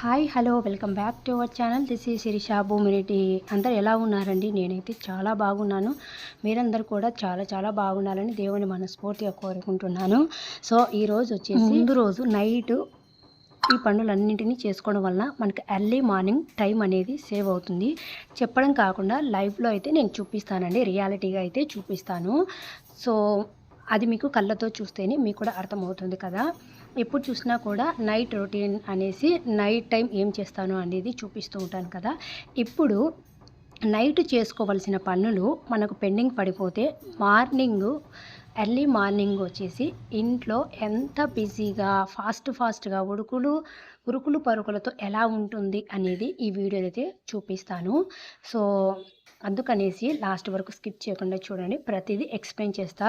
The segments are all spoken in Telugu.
Hi hello welcome back to our channel. This is Shirisha Bhumireddy. అందరు ఎలా ఉన్నారండి? నేనైతే చాలా బాగున్నాను. మీరందరూ కూడా చాలా చాలా బాగున్నారని దేవుని మనస్ఫూర్తిగా కోరుకుంటున్నాను. సో ఈరోజు వచ్చేసి ముందు రోజు నైట్ ఈ పనులన్నింటినీ చేసుకోవడం వలన మనకి ఎర్లీ మార్నింగ్ టైం అనేది సేవ్ అవుతుంది. చెప్పడం కాకుండా లైవ్లో అయితే నేను చూపిస్తానండి, రియాలిటీగా అయితే చూపిస్తాను. సో అది మీకు కళ్ళతో చూస్తేనే మీకు కూడా అర్థమవుతుంది కదా. ఎప్పుడు చూసినా కూడా నైట్ రొటీన్ అనేసి నైట్ టైం ఏం చేస్తాను అనేది చూపిస్తూ ఉంటాను కదా. ఇప్పుడు నైట్ చేసుకోవాల్సిన పనులు మనకు పెండింగ్ పడిపోతే ఎర్లీ మార్నింగ్ వచ్చేసి ఇంట్లో ఎంత బిజీగా ఫాస్ట్గా ఉరుకులు పరుకులతో ఎలా ఉంటుంది అనేది ఈ వీడియో అయితే చూపిస్తాను. సో అందుకనేసి లాస్ట్ వరకు స్కిప్ చేయకుండా చూడండి. ప్రతిదీ ఎక్స్ప్లెయిన్ చేస్తా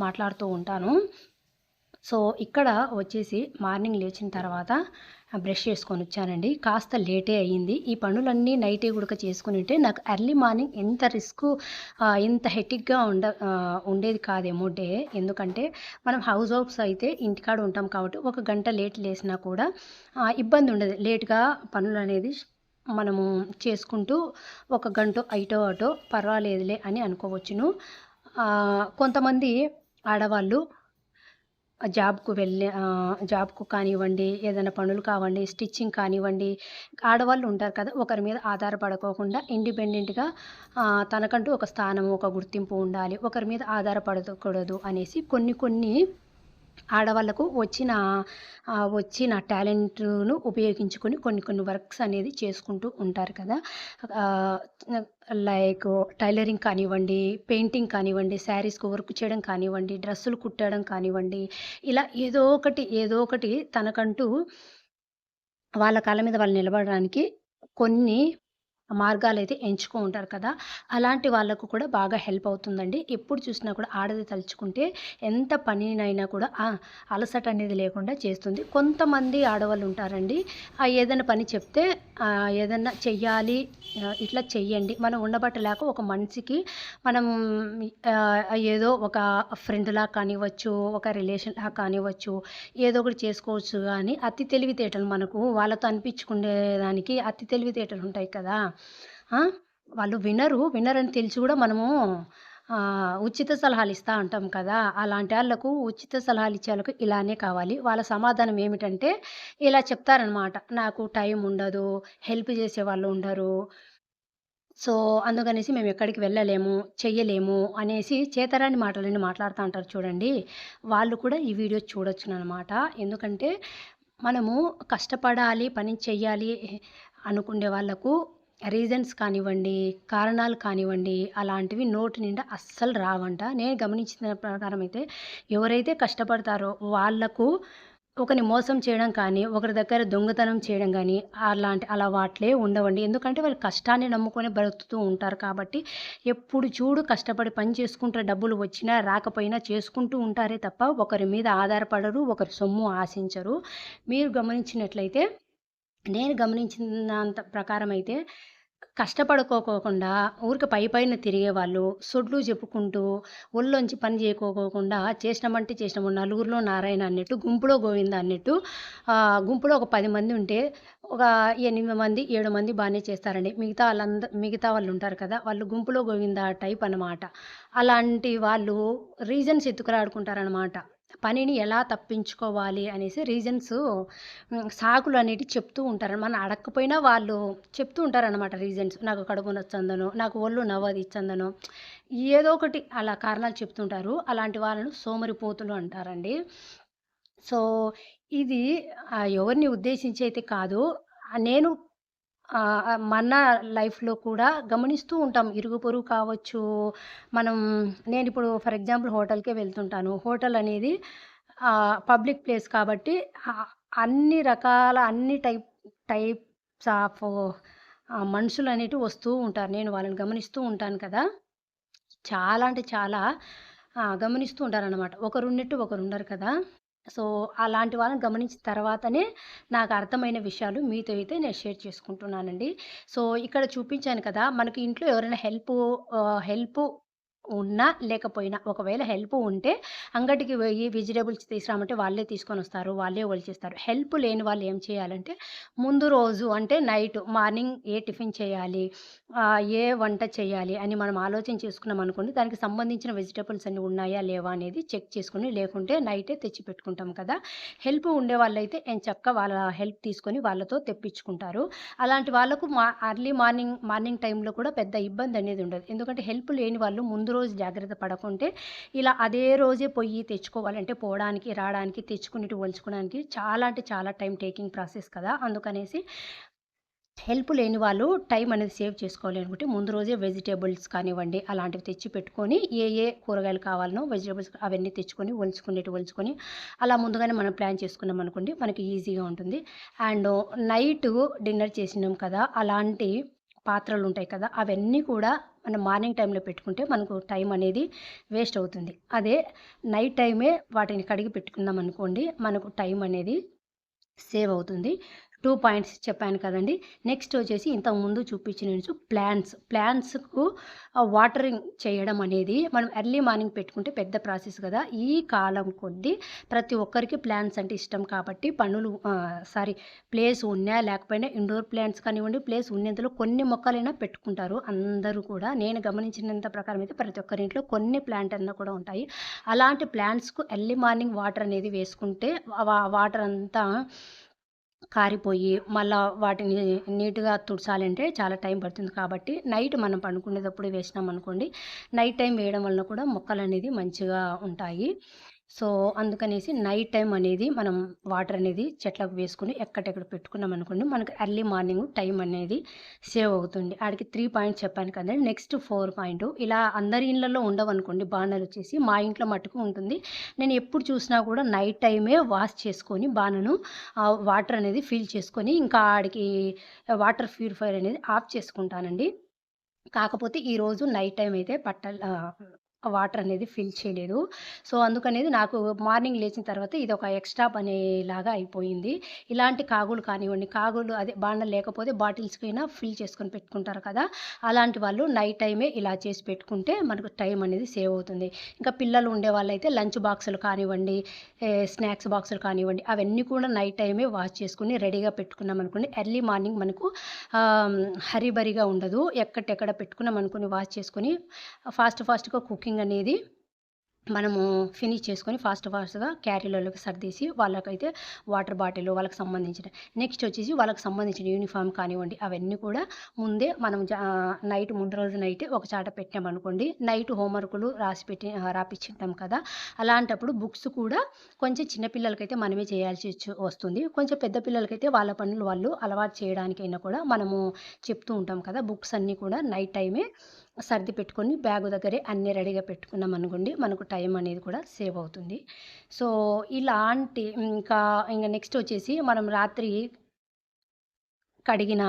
మాట్లాడుతూ ఉంటాను. సో ఇక్కడ వచ్చేసి మార్నింగ్ లేచిన తర్వాత బ్రష్ చేసుకొని వచ్చానండి. కాస్త లేటే అయ్యింది. ఈ పనులన్నీ నైటే గుడక చేసుకుని ఉంటే నాకు ఎర్లీ మార్నింగ్ ఇంత హెటిక్గా ఉండేది కాదేమో డే. ఎందుకంటే మనం హౌస్ వైఫ్స్ అయితే ఇంటికాడ ఉంటాం కాబట్టి ఒక గంట లేట్ లేసినా కూడా ఇబ్బంది ఉండదు. లేట్గా పనులు అనేది మనము చేసుకుంటూ ఒక గంట అటో పర్వాలేదులే అని అనుకోవచ్చును. కొంతమంది ఆడవాళ్ళు జాబ్కు కానివ్వండి, ఏదైనా పనులు కావండి, స్టిచ్చింగ్ కానివ్వండి, ఆడవాళ్ళు ఉంటారు కదా, ఒకరి మీద ఆధారపడుకోకుండా ఇండిపెండెంట్గా తనకంటూ ఒక స్థానం, ఒక గుర్తింపు ఉండాలి, ఒకరి మీద ఆధారపడకూడదు అనేసి కొన్ని ఆడవాళ్ళకు వచ్చిన టాలెంట్ను ఉపయోగించుకొని కొన్ని వర్క్స్ అనేది చేసుకుంటూ ఉంటారు కదా. లైక్ టైలరింగ్ కానివ్వండి, పెయింటింగ్ కానివ్వండి, శారీస్కి వర్క్ చేయడం కానివ్వండి, డ్రెస్సులు కుట్టడం కానివ్వండి, ఇలా ఏదో ఒకటి తనకంటూ వాళ్ళ కాళ్ళ మీద వాళ్ళు నిలబడడానికి కొన్ని మార్గాలైతే ఎంచుకో ఉంటారు కదా. అలాంటి వాళ్ళకు కూడా బాగా హెల్ప్ అవుతుందండి. ఎప్పుడు చూసినా కూడా ఆడది తలుచుకుంటే ఎంత పనినైనా కూడా అలసట అనేది లేకుండా చేస్తుంది. కొంతమంది ఆడవాళ్ళు ఉంటారండి, ఏదైనా పని చెప్తే ఏదన్నా చెయ్యాలి, ఇట్లా చెయ్యండి, మనం ఉండబట్టలేక ఒక మనిషికి మనం ఏదో ఒక ఫ్రెండ్లా కానివ్వచ్చు, ఒక రిలేషన్లా కానివ్వచ్చు, ఏదో ఒకటి చేసుకోవచ్చు. కానీ అతి తెలివితేటలు మనకు వాళ్ళతో అనిపించుకునేదానికి అతి తెలివితేటలు ఉంటాయి కదా. వాళ్ళు వినరని తెలిసి కూడా మనము ఉచిత సలహాలు ఇస్తూ ఉంటాం కదా. అలాంటి వాళ్ళకు ఉచిత సలహాలు ఇచ్చే వాళ్ళకు ఇలానే కావాలి. వాళ్ళ సమాధానం ఏమిటంటే ఇలా చెప్తారనమాట, నాకు టైం ఉండదు, హెల్ప్ చేసేవాళ్ళు ఉండరు, సో అందుకనేసి మేము ఎక్కడికి వెళ్ళలేము, చెయ్యలేము అనేసి చేతరాని మాటలన్నీ మాట్లాడుతూ ఉంటారు చూడండి. వాళ్ళు కూడా ఈ వీడియో చూడొచ్చునమాట. ఎందుకంటే మనము కష్టపడాలి, పని చెయ్యాలి అనుకునే వాళ్ళకు రీజన్స్ కానివ్వండి, కారణాలు కానివ్వండి, అలాంటివి నోటి నిండా అస్సలు రావంట. నేను గమనించిన ప్రకారం అయితే ఎవరైతే కష్టపడతారో వాళ్ళకు ఒకరిని మోసం చేయడం కానీ, ఒకరి దగ్గర దొంగతనం చేయడం కానీ అలాంటి అలవాట్లే ఉండవండి. ఎందుకంటే వాళ్ళు కష్టాన్ని నమ్ముకొని బ్రతుకుతూ ఉంటారు కాబట్టి ఎప్పుడు చూడు కష్టపడి పని చేసుకుంటూ డబ్బులు వచ్చినా రాకపోయినా చేసుకుంటూ ఉంటారే తప్ప ఒకరి మీద ఆధారపడరు, ఒకరి సొమ్ము ఆశించరు. మీరు గమనించినట్లయితే, నేను గమనించినంత ప్రకారం అయితే కష్టపడుకోకుండా ఊరికే పైన తిరిగేవాళ్ళు, సొడ్లు చెప్పుకుంటూ ఒళ్ళొంచి పని చేయకోకుండా చేసినామంటే చేసినాము, నలుగురిలో నారాయణ అన్నట్టు, గుంపులో గోవింద అన్నట్టు. గుంపులో ఒక 10 మంది ఉంటే ఒక 8 మంది 7 మంది బాగానే చేస్తారండి. మిగతా వాళ్ళు ఉంటారు కదా, వాళ్ళు గుంపులో గోవింద టైప్ అన్నమాట. అలాంటి వాళ్ళు రీజన్స్ ఎత్తుకులాడుకుంటారనమాట. పనిని ఎలా తప్పించుకోవాలి అనేసి సాకులు అనేటివి చెప్తూ ఉంటారు. మనం అడగకపోయినా వాళ్ళు చెప్తూ ఉంటారనమాట రీజన్స్. నాకు కడుపు నొచ్చందనో, నాకు ఒళ్ళు నవ్వదిచ్చందనో, ఏదో ఒకటి అలా కారణాలు చెప్తుంటారు. అలాంటి వాళ్ళను సోమరిపోతులు అంటారండి. సో ఇది ఎవరిని ఉద్దేశించి అయితే కాదు. నేను మన లైఫ్‌లో కూడా గమనిస్తూ ఉంటాం. ఇరుగు పొరుగు కావచ్చు, నేనిప్పుడు ఫర్ ఎగ్జాంపుల్ హోటల్‌కే వెళ్తుంటాను. హోటల్ అనేది పబ్లిక్ ప్లేస్ కాబట్టి అన్ని రకాల టైప్స్ ఆఫ్ మనుషులనేటివి వస్తూ ఉంటారు. నేను వాళ్ళని గమనిస్తూ ఉంటాను కదా. చాలా అంటే చాలా గమనిస్తూ ఉంటారనమాట. ఒకరున్నట్టు ఒకరుండరు కదా. సో అలాంటి వాళ్ళని గమనించిన తర్వాతనే నాకు అర్థమైన విషయాలు మీతో అయితే నేను షేర్ చేసుకుంటున్నానండి. సో ఇక్కడ చూపించాను కదా, మనకి ఇంట్లో ఎవరైనా హెల్పు ఉన్నా, లేకపోయినా ఒకవేళ హెల్ప్ ఉంటే అంగడికి వెయ్యి వెజిటబుల్స్ తీసుకురామంటే వాళ్ళే తీసుకొనొస్తారు. వాళ్ళే ఒలిచేస్తారు. హెల్ప్ లేని వాళ్ళు ఏం చేయాలంటే, ముందు రోజు అంటే మార్నింగ్ ఏ టిఫిన్ చేయాలి, ఏ వంట చేయాలి అని మనం ఆలోచన చేసుకున్నామనుకోండి, దానికి సంబంధించిన వెజిటబుల్స్ అన్నీ ఉన్నాయా, లేవా అనేది చెక్ చేసుకొని, లేకుంటే నైటే తెచ్చి పెట్టుకుంటాం కదా! హెల్ప్ ఉండేవాళ్ళైతే ఎంచక్కా వాళ్ళ హెల్ప్ తీసుకొని వాళ్ళతో తెప్పించుకుంటారు. అలాంటి వాళ్ళకు అర్లీ మార్నింగ్ టైంలో కూడా పెద్ద ఇబ్బందనేది ఉండదు. ఎందుకంటే హెల్ప్ లేని వాళ్ళు ముందు రోజు జాగ్రత్త పడకుంటే, ఇలా అదే రోజే పొయ్యి తెచ్చుకోవాలంటే పోవడానికి, రావడానికి, తెచ్చుకునేటివి ఒలుచుకోవడానికి చాలా అంటే చాలా టైమ్ టేకింగ్ ప్రాసెస్ కదా! అందుకనేసి హెల్ప్ లేని వాళ్ళు టైం అనేది సేవ్ చేసుకోవాలి అనుకుంటే ముందు రోజే వెజిటబుల్స్ కానివ్వండి, అలాంటివి తెచ్చి పెట్టుకొని ఏ కూరగాయలు కావాలనో వెజిటబుల్స్ అవన్నీ తెచ్చుకొని ఒలుచుకొని అలా ముందుగానే మనం ప్లాన్ చేసుకున్నాం అనుకోండి మనకి ఈజీగా ఉంటుంది. అండ్ నైటు డిన్నర్ చేసినాం కదా! అలాంటి పాత్రలుంటాయి కదా! అవన్నీ కూడా మనం మార్నింగ్ టైంలో పెట్టుకుంటే మనకు టైం అనేది వేస్ట్ అవుతుంది. అదే నైట్ టైమే వాటిని కడిగి పెట్టుకున్నామనుకోండి మనకు టైం అనేది సేవ్ అవుతుంది. 2 పాయింట్స్ చెప్పాను కదండీ! నెక్స్ట్ వచ్చేసి ఇంతకుముందు చూపించినట్టు ప్లాంట్స్‌కు వాటరింగ్ చేయడం అనేది మనం ఎర్లీ మార్నింగ్ పెట్టుకుంటే పెద్ద ప్రాసెస్ గదా! ఈ కాలం కొద్దీ ప్రతి ఒక్కరికి ప్లాంట్స్ అంటే ఇష్టం కాబట్టి ప్లేస్ ఉన్నా లేకపోయినా ఇండోర్ ప్లాంట్స్ కానివ్వండి, ప్లేస్ ఉన్నంతలో కొన్ని మొక్కలైనా పెట్టుకుంటారు అందరూ కూడా. నేను గమనించినంత ప్రకారం అయితే ప్రతి ఒక్కరి ఇంట్లో కొన్ని ప్లాంట్ అన్నా కూడా ఉంటాయి. అలాంటి ప్లాంట్స్‌కు ఎర్లీ మార్నింగ్ వాటర్ అనేది వేసుకుంటే వాటర్ అంతా కారిపోయి, మళ్ళా వాటిని నీట్‌గా తుడచాలంటే చాలా టైం పడుతుంది కాబట్టి, నైట్ మనం పడుకునేటప్పుడు వేసినామనుకోండి, నైట్ టైం వేయడం వలన కూడా మొక్కలనేది మంచిగా ఉంటాయి. సో, అందుకనేసి నైట్ టైం అనేది మనం వాటర్ అనేది చెట్లకు వేసుకొని ఎక్కటెక్కడ పెట్టుకున్నామనుకోండి, మనకు ఎర్లీ మార్నింగ్ టైం అనేది సేవ్ అవుతుంది. ఆడికి 3 పాయింట్స్ చెప్పాను కదండీ! నెక్స్ట్ 4 పాయింట్ ఇలా అందరి ఇళ్లలో ఉండవనుకోండి బాణలొచ్చేసి, మా ఇంట్లో మట్టుకు ఉంటుంది. నేను ఎప్పుడు చూసినా కూడా నైట్ టైమే వాష్ చేసుకొని బాణను వాటర్ అనేది ఫిల్ చేసుకొని, ఇంకా ఆడికి వాటర్ ప్యూరిఫైయర్ అనేది ఆఫ్ చేసుకుంటానండి. కాకపోతే ఈరోజు నైట్ టైమ్ అయితే వాటర్ అనేది ఫిల్ చేయలేదు. సో, అందుకనేది నాకు మార్నింగ్ లేచిన తర్వాత ఇదొక ఎక్స్‌ట్రా పనిలాగా అయిపోయింది. ఇలాంటి కాగులు కానివ్వండి, అదే బాండలు లేకపోతే బాటిల్స్‌కైనా ఫిల్ చేసుకొని పెట్టుకుంటారు కదా! అలాంటి వాళ్ళు నైట్ టైమే ఇలా చేసి పెట్టుకుంటే మనకు టైం అనేది సేవ్ అవుతుంది. ఇంకా పిల్లలు ఉండేవాళ్ళైతే లంచ్ బాక్సులు కానివ్వండి, స్నాక్స్ బాక్సులు కానివ్వండి, అవన్నీ కూడా నైట్ టైమే వాష్ చేసుకొని రెడీగా పెట్టుకున్నామనుకోండి, ఎర్లీ మార్నింగ్ మనకు హరీబరీగా ఉండదు. ఎక్కటెక్కడ పెట్టుకున్నామనుకోని వాష్ చేసుకొని ఫాస్ట్‌గా కుకింగ్ అనేది మనము ఫినిష్ చేసుకొని ఫాస్ట్‌గా క్యారీలలోకి సర్దేసి వాళ్ళకైతే వాటర్ బాటిల్ వాళ్ళకి సంబంధించిన నెక్స్ట్ వచ్చేసి వాళ్ళకి సంబంధించిన యూనిఫార్మ్ కానివ్వండి, అవన్నీ కూడా ముందే మనం ముందు రోజు నైటే ఒక చాట పెట్టామనుకోండి, నైట్ హోంవర్కులు రాపిచ్చింటాం కదా! అలాంటప్పుడు బుక్స్ కూడా కొంచెం చిన్న పిల్లలకైతే మనమే చేయాల్సి వస్తుంది. కొంచెం పెద్ద పిల్లలకైతే వాళ్ళ పనులు వాళ్ళు అలవాటు చేయడానికైనా కూడా మనము చెప్తూ ఉంటాం కదా! బుక్స్ అన్నీ కూడా నైట్ టైమే సర్ది పెట్టుకొని బ్యాగు దగ్గరే అన్నీ రెడీగా పెట్టుకున్నామనుకోండి, మనకు టైం అనేది కూడా సేవ్ అవుతుంది. సో, ఇంక నెక్స్ట్ వచ్చేసి మనం రాత్రి కడిగిన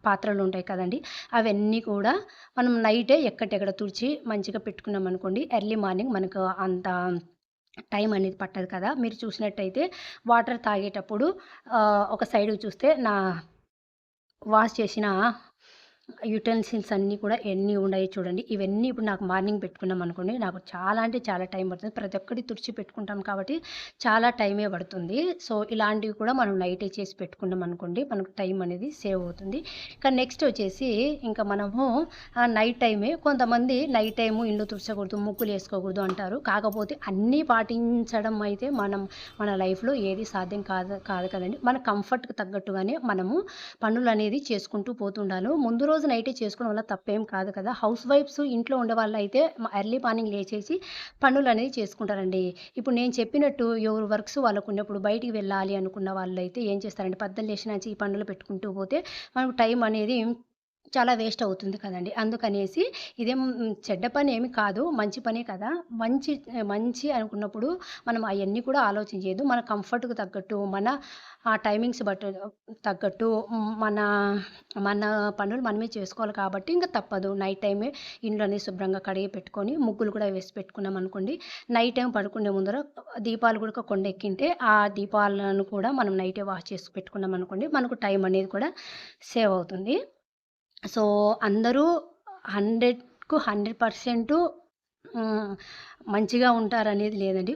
పాత్రలుంటాయి కదండీ! అవన్నీ కూడా మనం నైటే ఎక్కటెక్కడ తుడిచి మంచిగా పెట్టుకున్నామనుకోండి, ఎర్లీ మార్నింగ్ మనకు అంత టైం అనేది పట్టదు కదా! మీరు చూసినట్టయితే వాటర్ తాగేటప్పుడు ఒక సైడ్‌కి చూస్తే వాష్ చేసిన యుటెన్సిల్స్ అన్నీ కూడా ఎన్ని ఉన్నాయో చూడండి. ఇవన్నీ ఇప్పుడు నాకు మార్నింగ్ పెట్టుకున్నామనుకోండి, నాకు చాలా అంటే చాలా టైం పడుతుంది. ప్రతి ఒక్కటి తుడిచి పెట్టుకుంటాం కాబట్టి చాలా టైమే పడుతుంది. సో, ఇలాంటివి కూడా మనం నైటే చేసి పెట్టుకున్నామనుకోండి, మనకు టైం అనేది సేవ్ అవుతుంది. ఇక నెక్స్ట్ వచ్చేసి ఇంకా మనము నైట్ టైమే కొంతమంది నైట్ టైము ఇల్లు తుడచకూడదు, ముగ్గులేసుకోకూడదు అంటారు. కాకపోతే అన్నీ పాటించడం అయితే మన లైఫ్‌లో ఏది సాధ్యం కాదు కదండీ! మన కంఫర్ట్‌కి తగ్గట్టుగానే మనము పనులనేది చేసుకుంటూ పోతుండాను. ముందు రోజు నైటే చేసుకోవడం వల్ల తప్పేం కాదు కదా! హౌస్ వైఫ్స్ ఇంట్లో ఉండేవాళ్ళైతే ఎర్లీ మార్నింగ్ లేచేసి పనులనేవి చేసుకుంటారండి. ఇప్పుడు నేను చెప్పినట్టు ఎవరి వర్క్స్ వాళ్ళకున్నప్పుడు బయటికి వెళ్ళాలి అనుకున్న వాళ్ళైతే ఏం చేస్తారంటే పొద్దున్న లేచినాంచి ఈ పనులు పెట్టుకుంటూ పోతే మనకు టైం అనేది చాలా వేస్ట్ అవుతుంది కదండీ! అందుకనేసి ఇదేం చెడ్డ పనేమి కాదు. మంచి పనే కదా! మంచి అనుకున్నప్పుడు మనం అయన్నీ కూడా ఆలోచించలేదు. మన కంఫర్ట్‌కి తగ్గట్టు, మన టైమింగ్స్ తగ్గట్టు మన మన పనులు మనమే చేసుకోవాలి కాబట్టి ఇంక తప్పదు. నైట్ టైమే ఇండ్లన్నీ శుభ్రంగా కడిగి పెట్టుకొని, ముగ్గులు కూడా వేసి పెట్టుకున్నామనుకోండి, నైట్ టైమ్ పడుకునే ముందర దీపాలు కూడా కొండెక్కింటే, ఆ దీపాలను కూడా మనం నైటే వాష్ చేసి పెట్టుకున్నామనుకోండి, మనకు టైం అనేది కూడా సేవ్ అవుతుంది. సో, అందరూ 100కు 100% హ్మ్. మంచిగా ఉంటారనేది లేదండి.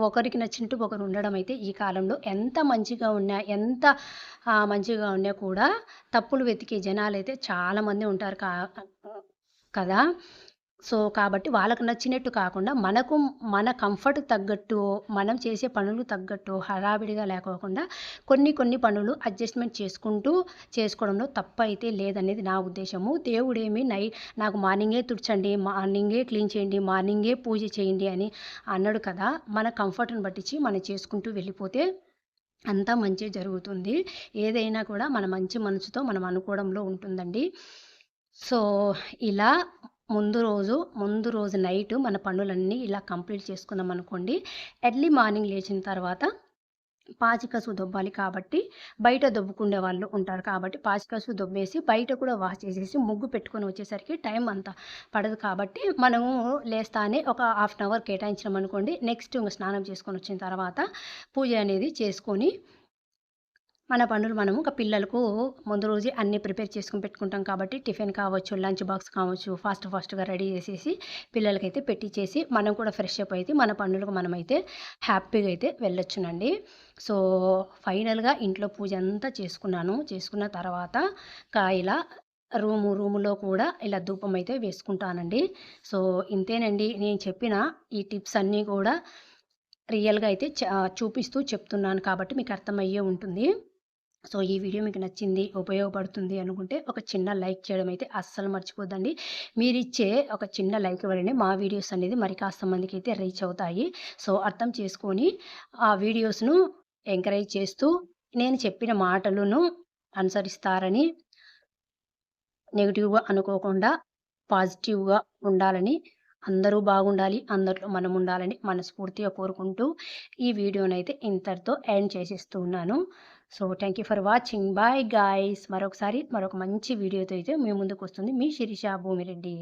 ఒకరికి నచ్చినట్టు ఒకరు ఉండడం అయితే ఈ కాలంలో ఎంత మంచిగా ఉన్నా, ఎంత మంచిగా ఉన్నా కూడా తప్పులు వెతికే జనాలైతే చాలామంది ఉంటారు కదా! సో, కాబట్టి వాళ్ళకి నచ్చినట్టు కాకుండా మన కంఫర్ట్‌కి తగ్గట్టు, మనం చేసే పనులకు తగ్గట్టు హడావిడిగా లేకోకుండా కొన్ని పనులు అడ్జస్ట్‌మెంట్ చేసుకోవడంలో తప్పైతే లేదనేది నా ఉద్దేశము. దేవుడేమి నాకు మార్నింగే తుడచండి, మార్నింగే క్లీన్ చేయండి, మార్నింగే పూజ చేయండి అని అన్నాడు కదా! మన కంఫర్ట్‌ని బట్టిచ్చి మనం చేసుకుంటూ వెళ్ళిపోతే అంతా మంచే జరుగుతుంది. ఏదైనా కూడా మన మంచి మనసుతో మనం అనుకోవడంలో ఉంటుందండి. సో, ఇలా ముందు రోజు నైటు మన పనులన్నీ ఇలా కంప్లీట్ చేసుకున్నామనుకోండి. ఎర్లీ మార్నింగ్ లేచిన తర్వాత పాచికసు దొబ్బాలి కాబట్టి, బయట దొబ్బుకునే వాళ్ళు ఉంటారు కాబట్టి, పాచికసు దొబ్బేసి, బయట కూడా వాష్ చేసేసి, ముగ్గు పెట్టుకొని వచ్చేసరికి టైం అంత పడదు కాబట్టి, మనము లేస్తానే ఒక హాఫ్ అన్ అవర్ కేటాయించినామనుకోండి. నెక్స్ట్ ఇంగ స్నానం చేసుకొనొచ్చిన తర్వాత పూజ అనేది చేసుకొని మన పనులు మనము పిల్లలకు ముందు రోజే అన్నీ ప్రిపేర్ చేసుకొని పెట్టుకుంటాం కాబట్టి టిఫిన్ కావచ్చు, లంచ్ బాక్స్ కావచ్చు ఫాస్ట్‌గా రెడీ చేసేసి పిల్లలకైతే పెట్టిచ్చేసి మనం కూడా ఫ్రెష్ అప్ అయితే మన పనులకు మనమైతే హ్యాపీగా అయితే వెళ్ళొచ్చునండి. సో, ఫైనల్‌గా ఇంట్లో పూజ అంతా చేసుకున్నాను. చేసుకున్న తర్వాత ఇలా రూములో కూడా ఇలా ధూపం అయితే వేసుకుంటానండి. సో, ఇంతేనండి. నేను చెప్పిన ఈ టిప్స్ అన్నీ కూడా రియల్‌గా అయితే చూపిస్తూ చెప్తున్నాను కాబట్టి మీకు అర్థమయ్యే ఉంటుంది. సో, ఈ వీడియో మీకు నచ్చింది, ఉపయోగపడుతుంది అనుకుంటే ఒక చిన్న లైక్ చేయడం అయితే అస్సలు మర్చిపోద్దండి. మీరిచ్చే ఒక చిన్న లైక్ వల్లనే మా వీడియోస్ అనేది మరి కాస్త మందికైతే రీచ్ అవుతాయి. సో, అర్థం చేసుకొని ఆ వీడియోస్‌ను ఎంకరేజ్ చేస్తూ నేను చెప్పిన మాటలను అనుసరిస్తారని, నెగెటివ్‌గా అనుకోకుండా పాజిటివ్‌గా ఉండాలని, అందరూ బాగుండాలి, అందరిలో మనముండాలని మనస్ఫూర్తిగా కోరుకుంటూ ఈ వీడియోనైతే ఇంతటితో ఎండ్ చేసేస్తూ ఉన్నాను. So, thank you for watching. Bye guys. మరొక మంచి వీడియోతో అయితే మీ ముందుకొస్తుంది మీ శిరీష భూమిరెడ్డి.